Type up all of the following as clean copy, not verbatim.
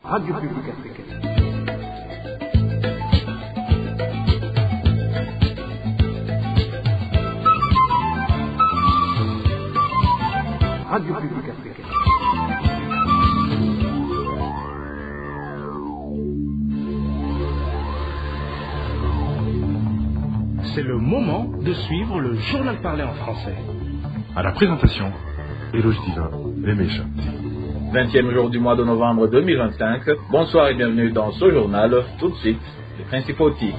Radio Publique Africaine. Radio Publique Africaine. C'est le moment de suivre le journal parlé en français. À la présentation, Eloge Diva, Remesha. 20e jour du mois de novembre 2025. Bonsoir et bienvenue dans ce journal. Tout de suite, les principaux titres.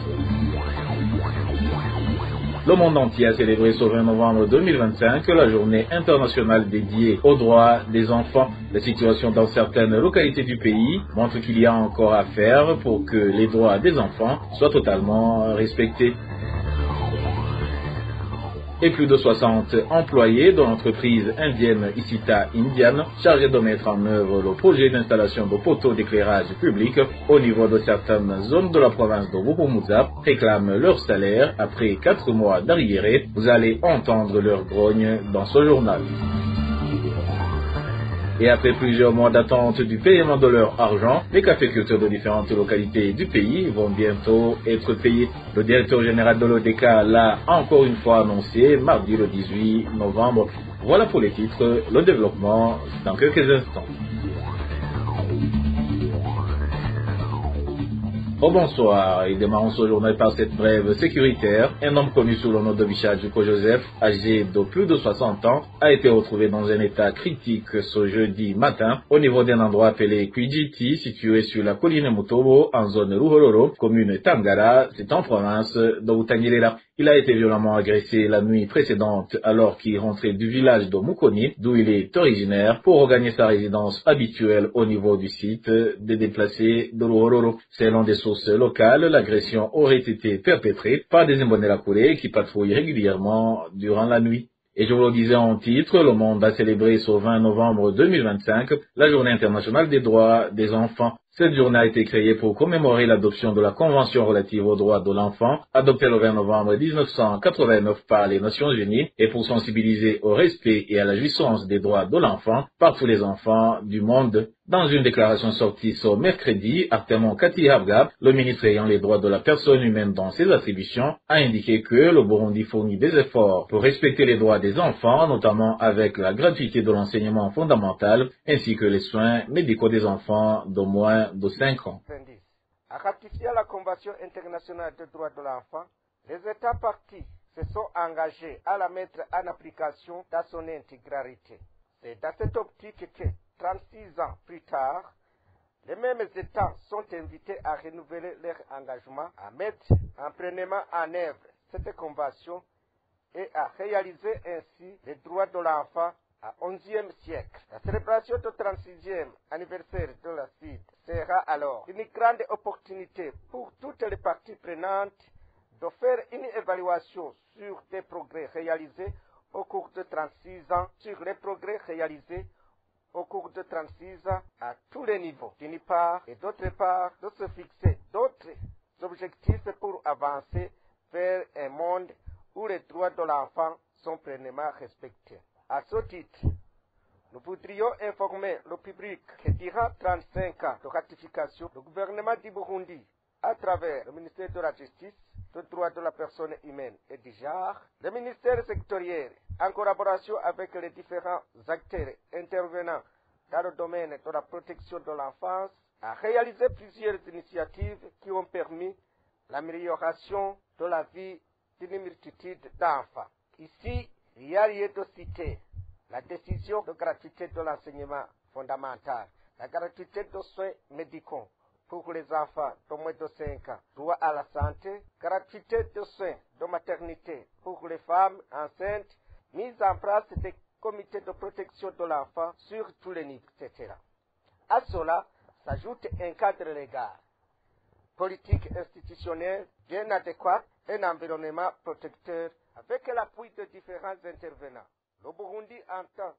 Le monde entier a célébré ce 20 novembre 2025 la journée internationale dédiée aux droits des enfants. La situation dans certaines localités du pays montre qu'il y a encore à faire pour que les droits des enfants soient totalement respectés. Et plus de 60 employés de l'entreprise indienne Isita Indian, chargés de mettre en œuvre le projet d'installation de poteaux d'éclairage public au niveau de certaines zones de la province de Wuhumuza, réclament leur salaire après 4 mois d'arriérés. Vous allez entendre leur grogne dans ce journal. Et après plusieurs mois d'attente du paiement de leur argent, les caféculteurs de différentes localités du pays vont bientôt être payés. Le directeur général de l'ODK l'a encore une fois annoncé mardi le 18 novembre. Voilà pour les titres, le développement dans quelques instants. Au bonsoir, et démarrons ce journal par cette brève sécuritaire. Un homme connu sous le nom de Bichadjuko Joseph, âgé de plus de 60 ans, a été retrouvé dans un état critique ce jeudi matin au niveau d'un endroit appelé Kwijiti, situé sur la colline Mutobo, en zone Ruhororo, commune Tangara, c'est en province de Butanyerera. Il a été violemment agressé la nuit précédente alors qu'il rentrait du village de Mukoni, d'où il est originaire, pour regagner sa résidence habituelle au niveau du site des déplacés de Ruhororo. Selon des sources locales, l'agression aurait été perpétrée par des Imbonerakure qui patrouillent régulièrement durant la nuit. Et je vous le disais en titre, le monde a célébré ce 20 novembre 2025 la Journée internationale des droits des enfants. Cette journée a été créée pour commémorer l'adoption de la Convention relative aux droits de l'enfant, adoptée le 20 novembre 1989 par les Nations Unies, et pour sensibiliser au respect et à la jouissance des droits de l'enfant par tous les enfants du monde. Dans une déclaration sortie ce mercredi, Artemon Katihabgab, le ministre ayant les droits de la personne humaine dans ses attributions, a indiqué que le Burundi fournit des efforts pour respecter les droits des enfants, notamment avec la gratuité de l'enseignement fondamental, ainsi que les soins médicaux des enfants de moins de 5 ans. À ratifier la Convention internationale des droits de l'enfant, les États partis se sont engagés à la mettre en application dans son intégralité. C'est dans cette optique que, 36 ans plus tard, les mêmes États sont invités à renouveler leur engagement à mettre pleinement en œuvre cette convention et à réaliser ainsi les droits de l'enfant à 11e siècle. La célébration du 36e anniversaire de la CID sera alors une grande opportunité pour toutes les parties prenantes de faire une évaluation sur des progrès réalisés au cours de 36 ans, sur les progrès réalisés au cours de 36 ans à tous les niveaux, d'une part, et d'autre part, de se fixer d'autres objectifs pour avancer vers un monde où les droits de l'enfant sont pleinement respectés. À ce titre, nous voudrions informer le public que durant 35 ans de ratification, le gouvernement du Burundi, à travers le ministère de la Justice, des droits de la personne humaine et du genre, le ministère sectoriel, en collaboration avec les différents acteurs intervenant dans le domaine de la protection de l'enfance, a réalisé plusieurs initiatives qui ont permis l'amélioration de la vie d'une multitude d'enfants. Ici, il y a lieu de citer la décision de gratuité de l'enseignement fondamental, la gratuité de soins médicaux pour les enfants de moins de 5 ans, droit à la santé, gratuité de soins de maternité pour les femmes enceintes, mise en place des comités de protection de l'enfant sur tous les niveaux, etc. À cela s'ajoute un cadre légal, politique institutionnelle bien adéquat, un environnement protecteur avec l'appui de différents intervenants. Le Burundi entend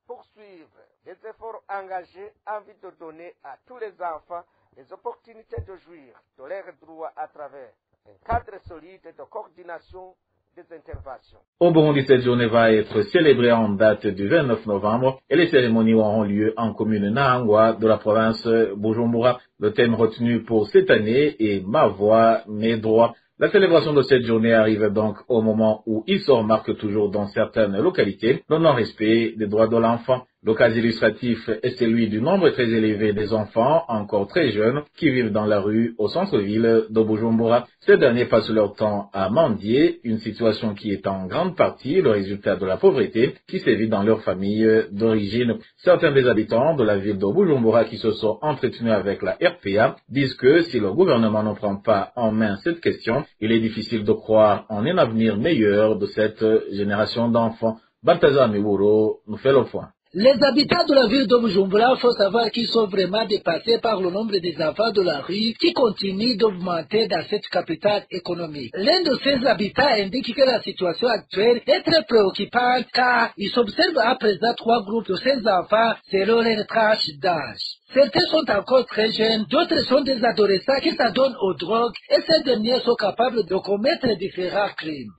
poursuivre les efforts engagés en vue de donner à tous les enfants les opportunités de jouir de leurs droits à travers un cadre solide de coordination des interventions. Au Burundi, cette journée va être célébrée en date du 29 novembre et les cérémonies auront lieu en commune Nahangwa de la province Bujumbura. Le thème retenu pour cette année est Ma voix, mes droits. La célébration de cette journée arrive donc au moment où il se remarque toujours dans certaines localités le non-respect des droits de l'enfant. Le cas illustratif est celui du nombre très élevé des enfants, encore très jeunes, qui vivent dans la rue au centre-ville de Bujumbura. Ces derniers passent leur temps à mendier, une situation qui est en grande partie le résultat de la pauvreté qui sévit dans leur famille d'origine. Certains des habitants de la ville de Bujumbura qui se sont entretenus avec la RPA disent que si le gouvernement ne prend pas en main cette question, il est difficile de croire en un avenir meilleur de cette génération d'enfants. Balthazar Miburo nous fait le point. Les habitants de la ville de Bujumbura, faut savoir qu'ils sont vraiment dépassés par le nombre des enfants de la rue qui continue d'augmenter dans cette capitale économique. L'un de ces habitants indique que la situation actuelle est très préoccupante car il s'observe à présent 3 groupes de ces enfants selon leur tranche d'âge. Certains sont encore très jeunes, d'autres sont des adolescents qui s'adonnent aux drogues et ces derniers sont capables de commettre différents crimes.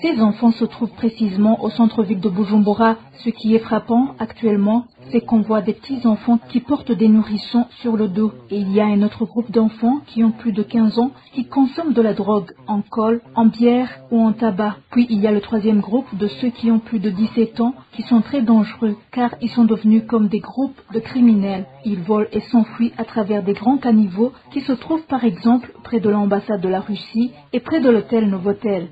Ces enfants se trouvent précisément au centre-ville de Bujumbura. Ce qui est frappant actuellement, c'est qu'on voit des petits-enfants qui portent des nourrissons sur le dos. Et il y a un autre groupe d'enfants qui ont plus de 15 ans qui consomment de la drogue en colle, en bière ou en tabac. Puis il y a le 3e groupe de ceux qui ont plus de 17 ans qui sont très dangereux car ils sont devenus comme des groupes de criminels. Ils volent et s'enfuient à travers des grands caniveaux qui se trouvent par exemple près de l'ambassade de la Russie et près de l'hôtel Novotel.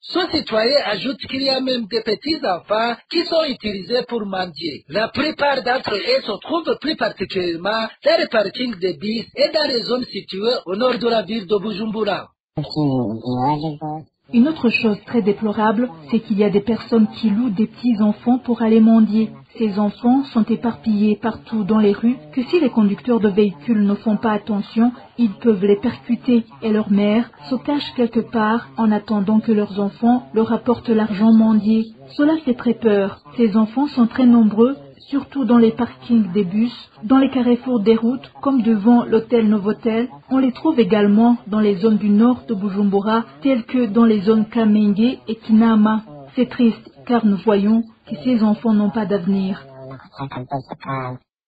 Ce citoyen ajoute qu'il y a même des petits-enfants qui sont utilisés pour mendier. La plupart d'entre eux se trouvent plus particulièrement dans les parkings de bus et dans les zones situées au nord de la ville de Bujumbura. Une autre chose très déplorable, c'est qu'il y a des personnes qui louent des petits-enfants pour aller mendier. Ces enfants sont éparpillés partout dans les rues que si les conducteurs de véhicules ne font pas attention, ils peuvent les percuter et leurs mères se cachent quelque part en attendant que leurs enfants leur apportent l'argent mendié. Cela fait très peur. Ces enfants sont très nombreux, surtout dans les parkings des bus, dans les carrefours des routes, comme devant l'hôtel Novotel. On les trouve également dans les zones du nord de Bujumbura, telles que dans les zones Kamenge et Kinama. C'est triste, car nous voyons que ces enfants n'ont pas d'avenir.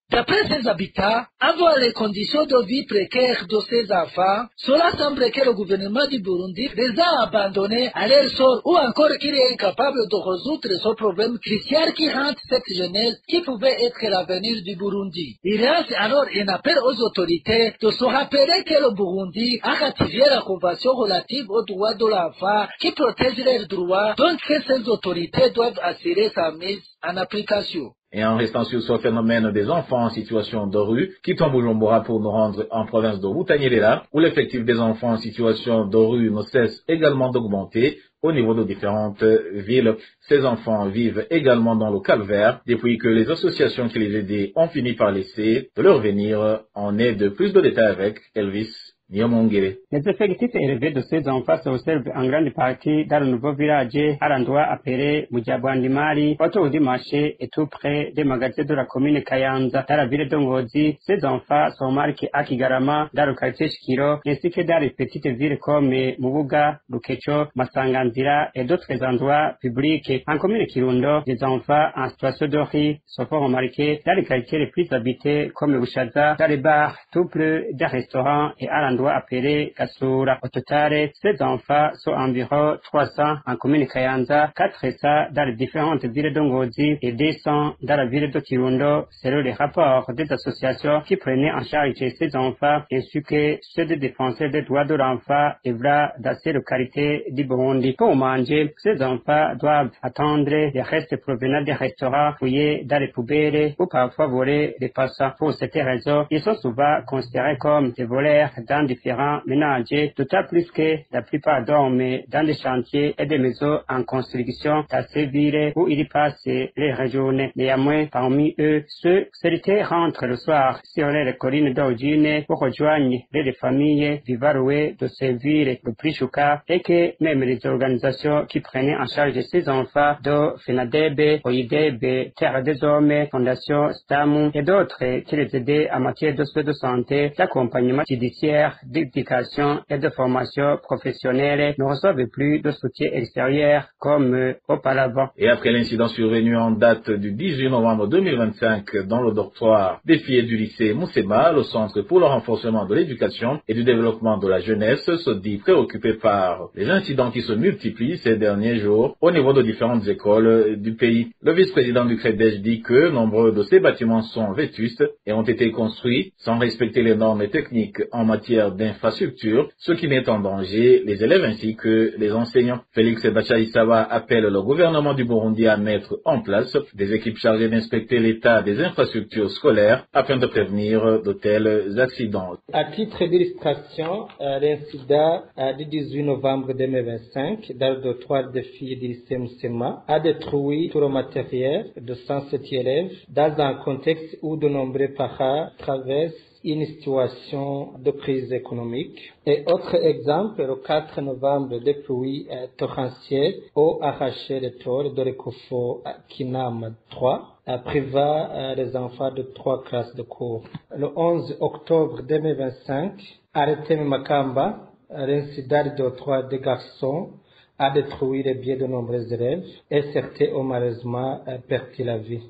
D'après ces habitants, avant les conditions de vie précaires de ces enfants, cela semble que le gouvernement du Burundi les a abandonnés à leur sort ou encore qu'il est incapable de résoudre ce problème crucial qui hante cette jeunesse qui pouvait être l'avenir du Burundi. Il lance alors un appel aux autorités de se rappeler que le Burundi a ratifié la convention relative aux droits de l'enfant qui protège leurs droits, donc que ces autorités doivent assurer sa mise en application. Et en restant sur ce phénomène des enfants en situation de rue, quittons Bujumbura pour nous rendre en province de Butanyerera, où l'effectif des enfants en situation de rue ne cesse également d'augmenter au niveau de différentes villes. Ces enfants vivent également dans le calvaire depuis que les associations qui les aidaient ont fini par laisser de leur venir en aide. Plus de détails avec Elvis. Les effectifs élevés de ces enfants s'observent en grande partie dans le nouveau village à l'endroit appelé Mujabwandimari, autour du marché et tout près des magasins de la commune Kayanza. Dans la ville de Ngozi, ces enfants sont marqués à Kigarama, dans le quartier Shikiro, ainsi que dans les petites villes comme Mubuga, Lukecho, Masanganzira et d'autres endroits publics. En commune Kirundo, des enfants en situation de rue se font remarquer dans les quartiers les plus habités comme Bushaza, dans les bars, tout près des restaurants et à l'endroit appelé Kasura. Au total, ces enfants sont environ 300 en commune Kayanza, 400 dans les différentes villes de Ngozi et 200 dans la ville de Kirundo, selon les rapports des associations qui prenaient en charge ces enfants, ainsi que ceux des défenseurs des droits de l'enfant œuvrant dans ces localités du Burundi. Pour manger, ces enfants doivent attendre les restes provenant des restaurants fouillés dans les poubelles ou parfois voler les passants. Pour cette raison, ils sont souvent considérés comme des voleurs dans différents ménages, d'autant plus que la plupart dorment dans des chantiers et des maisons en construction dans ces villes où ils passent les régions. Néanmoins, parmi eux, ceux qui rentrent le soir sur les collines d'origine pour rejoindre les familles vivant loin de ces villes le plus choquant est que même les organisations qui prenaient en charge ces enfants de FENADEB, OIDEB, Terre des Hommes, Fondation STAMU et d'autres qui les aidaient en matière de soins de santé, d'accompagnement judiciaire d'éducation et de formation professionnelle ne reçoivent plus de soutien extérieur comme auparavant. Et après l'incident survenu en date du 18 novembre 2025 dans le dortoir des filles du lycée Moussema, le Centre pour le renforcement de l'éducation et du développement de la jeunesse se dit préoccupé par les incidents qui se multiplient ces derniers jours au niveau de différentes écoles du pays. Le vice-président du CREDEJ dit que nombreux de ces bâtiments sont vétustes et ont été construits sans respecter les normes techniques en matière d'infrastructure, ce qui met en danger les élèves ainsi que les enseignants. Félix Bachaïsawa appelle le gouvernement du Burundi à mettre en place des équipes chargées d'inspecter l'état des infrastructures scolaires afin de prévenir de tels accidents. À titre d'illustration, l'incident du 18 novembre 2025 dans le dortoir des filles du lycée Moussema a détruit tout le matériel de 107 élèves dans un contexte où de nombreux parents traversent une situation de crise économique. Et autre exemple, le 4 novembre, des pluies torrentielles ont arraché les tours de l'écofort Kinam 3, privant les enfants de 3 classes de cours. Le 11 octobre 2025, arrêté Makamba, l'incident du dortoir des garçons a détruit les biens de nombreux élèves et certains ont malheureusement perdu la vie.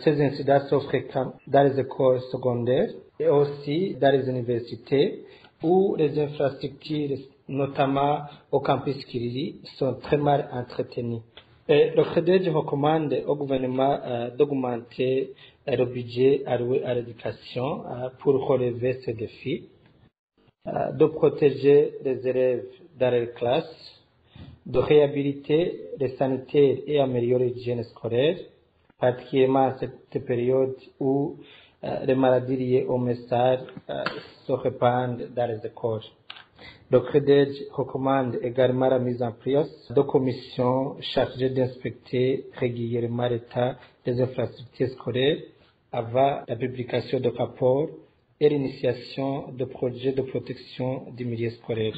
Ces incidents sont fréquents dans les écoles secondaires et aussi dans les universités où les infrastructures, notamment au campus Kiriri, sont très mal entretenues. Et le CREDEJ recommande au gouvernement d'augmenter le budget alloué à l'éducation pour relever ces défis, de protéger les élèves dans les classes, de réhabiliter les sanitaires et améliorer l'hygiène scolaire, particulièrement à cette période où les maladies liées au message se répandent dans les écoles. Le CREDEJ recommande également la mise en place de commissions chargées d'inspecter régulièrement l'état des infrastructures scolaires avant la publication de rapports et l'initiation de projets de protection du milieu scolaire.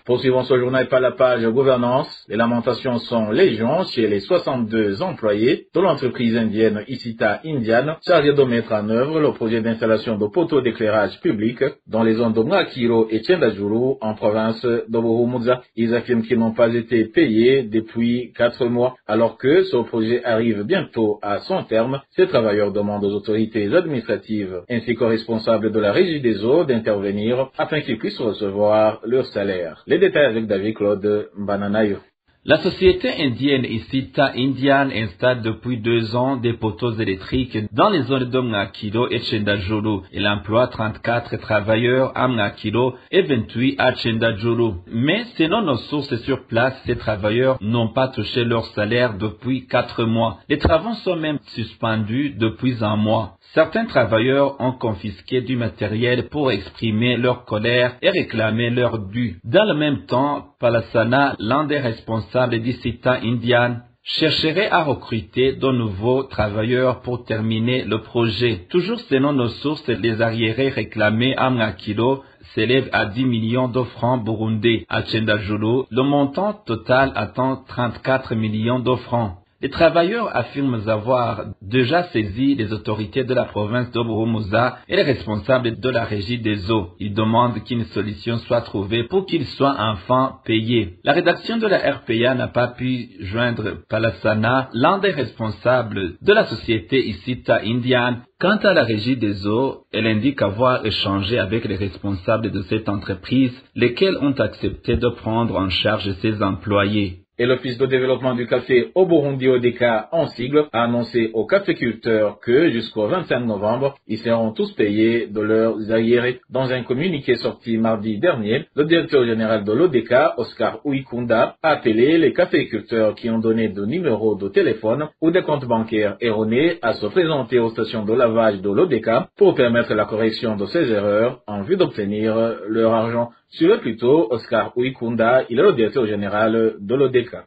Poursuivons ce journal par la page gouvernance. Les lamentations sont légion chez les 62 employés de l'entreprise indienne Isita Indian, chargée de mettre en œuvre le projet d'installation de poteaux d'éclairage public dans les zones de Ngakiro et Tchendajuru en province de Buhumuza. Ils affirment qu'ils n'ont pas été payés depuis 4 mois. Alors que ce projet arrive bientôt à son terme, ces travailleurs demandent aux autorités administratives ainsi qu'aux responsables de la régie des eaux d'intervenir afin qu'ils puissent recevoir leur salaire. Les détails avec David Claude Bananayo. La société indienne Isita Indian installe depuis 2 ans des poteaux électriques dans les zones de Ngakiro et Tchendajuru. Elle emploie 34 travailleurs à Ngakiro et 28 à Tchendajuru. Mais selon nos sources sur place, ces travailleurs n'ont pas touché leur salaire depuis 4 mois. Les travaux sont même suspendus depuis 1 mois. Certains travailleurs ont confisqué du matériel pour exprimer leur colère et réclamer leur dû. Dans le même temps, Palasana, l'un des responsables d'Isita Indian, chercherait à recruter de nouveaux travailleurs pour terminer le projet. Toujours selon nos sources, les arriérés réclamés à Ngakiro s'élèvent à 10 millions de francs burundais. À Tchendajuru, le montant total atteint 34 millions de francs. Les travailleurs affirment avoir déjà saisi les autorités de la province de Buhumuza et les responsables de la régie des eaux. Ils demandent qu'une solution soit trouvée pour qu'ils soient enfin payés. La rédaction de la RPA n'a pas pu joindre Palasana, l'un des responsables de la société Isita Indian. Quant à la régie des eaux, elle indique avoir échangé avec les responsables de cette entreprise, lesquels ont accepté de prendre en charge ses employés. Et l'Office de développement du café au Burundi, ODECA en sigle, a annoncé aux caféculteurs que jusqu'au 25 novembre, ils seront tous payés de leurs arriérés. Dans un communiqué sorti mardi dernier, le directeur général de l'ODECA, Oscar Uikunda, a appelé les caféculteurs qui ont donné de numéros de téléphone ou des comptes bancaires erronés à se présenter aux stations de lavage de l'ODECA pour permettre la correction de ces erreurs en vue d'obtenir leur argent. Sur le plus tôt, Oscar Uikunda, il est le directeur général de l'ODECA.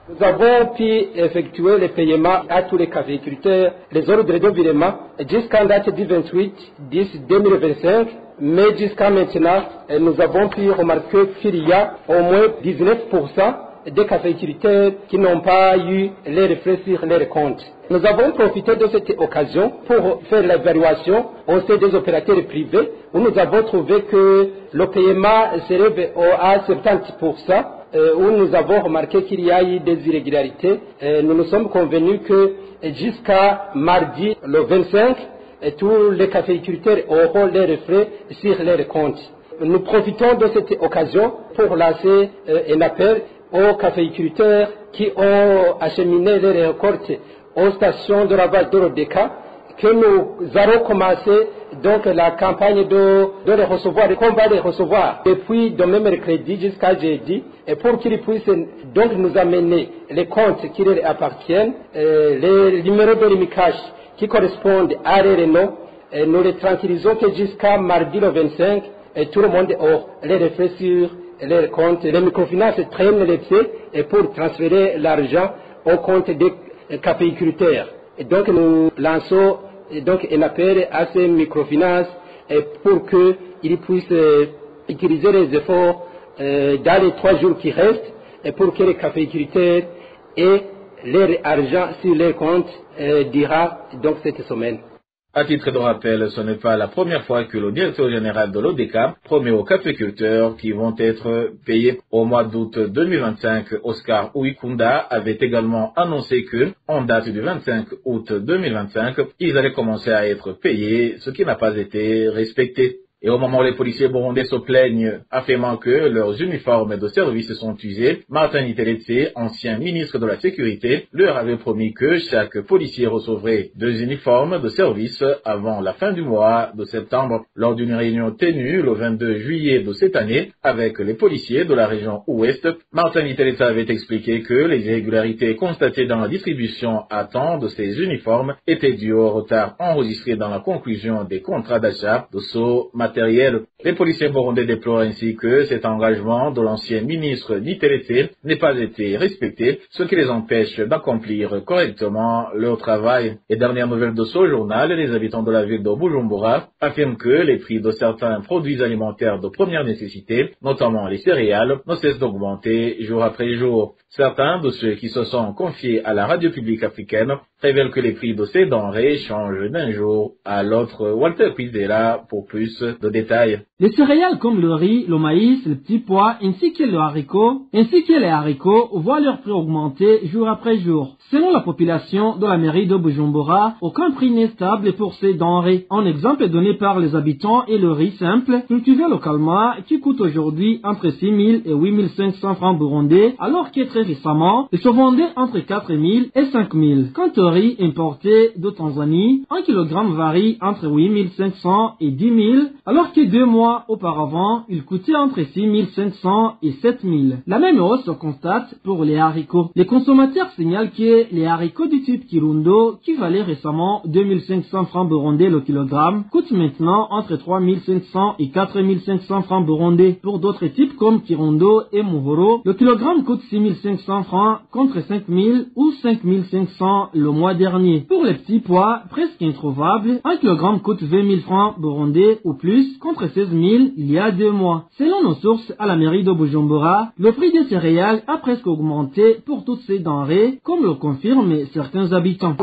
Nous avons pu effectuer les paiements à tous les caféiculteurs, les ordres de virement jusqu'en date du 28/10/2025, mais jusqu'à maintenant, nous avons pu remarquer qu'il y a au moins 19% des caféiculteurs qui n'ont pas eu les reflets sur leurs comptes. Nous avons profité de cette occasion pour faire l'évaluation au sein des opérateurs privés où nous avons trouvé que le paiement s'élève à 70%, où nous avons remarqué qu'il y a eu des irrégularités. Nous nous sommes convenus que jusqu'à mardi le 25, tous les caféiculteurs auront les reflets sur leurs comptes. Nous profitons de cette occasion pour lancer un appel aux caféiculteurs qui ont acheminé les récoltes aux stations de lavage de l'ODECA, que nous allons commencer donc la campagne de les recevoir et qu'on va les recevoir depuis demain mercredi jusqu'à jeudi, et pour qu'ils puissent donc nous amener les comptes qui leur appartiennent, les numéros de l'IMICASH qui correspondent à leurs noms. Nous les tranquillisons que jusqu'à mardi le 25, et tout le monde a les reflets sur leurs comptes. Les microfinances traînent les pieds et pour transférer l'argent au compte des caféiculteurs. Et donc nous lançons donc un appel à ces microfinances pour qu'ils puissent utiliser les efforts dans les 3 jours qui restent et pour que les caféiculteurs aient leur argent sur les comptes durant donc cette semaine. À titre de rappel, ce n'est pas la première fois que le directeur général de l'ODECA promet aux caféiculteurs qui vont être payés au mois d'août 2025. Oscar Ouikunda avait également annoncé que, en date du 25 août 2025, ils allaient commencer à être payés, ce qui n'a pas été respecté. Et au moment où les policiers burundais se plaignent, affirmant que leurs uniformes de service sont usés, Martin Niteletse, ancien ministre de la Sécurité, leur avait promis que chaque policier recevrait 2 uniformes de service avant la fin du mois de septembre. Lors d'une réunion tenue le 22 juillet de cette année avec les policiers de la région Ouest, Martin Niteletse avait expliqué que les irrégularités constatées dans la distribution à temps de ces uniformes étaient dues au retard enregistré dans la conclusion des contrats d'achat de ce matériel. Les policiers burundais déplorent ainsi que cet engagement de l'ancien ministre Niteletse n'ait pas été respecté, ce qui les empêche d'accomplir correctement leur travail. Et dernière nouvelle de ce journal, les habitants de la ville de Bujumbura affirment que les prix de certains produits alimentaires de première nécessité, notamment les céréales, ne cessent d'augmenter jour après jour. Certains de ceux qui se sont confiés à la radio publique africaine révèlent que les prix de ces denrées changent d'un jour à l'autre. Walter Pizera pour plus de détails. Les céréales comme le riz, le maïs, le petit pois, ainsi que les haricots voient leur prix augmenter jour après jour. Selon la population de la mairie de Bujumbura, aucun prix n'est stable pour ces denrées. Un exemple donné par les habitants est le riz simple, cultivé localement, qui coûte aujourd'hui entre 6 000 et 8 500 francs burundais, alors que très récemment, il se vendait entre 4 000 et 5 000. Quant au riz importé de Tanzanie, 1 kg varie entre 8 500 et 10 000, alors que 2 mois auparavant, il coûtait entre 6 500 et 7 000. La même hausse se constate pour les haricots. Les consommateurs signalent que les haricots du type Kirundo, qui valaient récemment 2 500 francs burundais le kilogramme, coûtent maintenant entre 3 500 et 4 500 francs burundais. Pour d'autres types comme Kirundo et Muhoro, le kilogramme coûte 6 500 francs contre 5 000 ou 5 500 le mois dernier. Pour les petits pois, presque introuvables, 1 kilogramme coûte 20 000 francs burundais ou plus contre 16 000 il y a 2 mois. Selon nos sources à la mairie de Bujumbura, le prix des céréales a presque augmenté pour toutes ces denrées, comme le confirment certains habitants.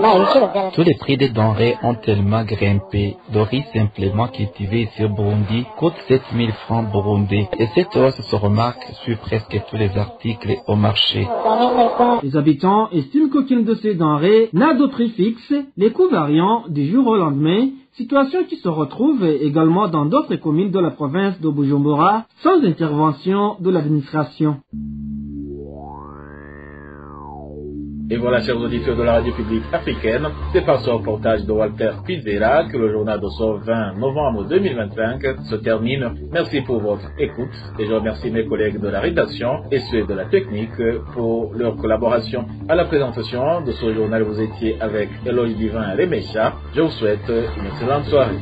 Tous les prix des denrées ont tellement grimpé. Le riz simplement cultivé ici au Burundi coûte 7 000 francs burundais. Et cette hausse se remarque sur presque tous les articles au marché. Les habitants estiment qu'aucune de ces denrées n'a de prix fixe, les coûts variant du jour au lendemain, situation qui se retrouve également dans d'autres communes de la province de Bujumbura sans intervention de l'administration. Et voilà, chers auditeurs de la radio publique africaine, c'est par ce reportage de Walter Pizera que le journal de ce 20 novembre 2025 se termine. Merci pour votre écoute et je remercie mes collègues de la rédaction et ceux de la technique pour leur collaboration. À la présentation de ce journal, vous étiez avec Eloge Divin Remecha. Je vous souhaite une excellente soirée.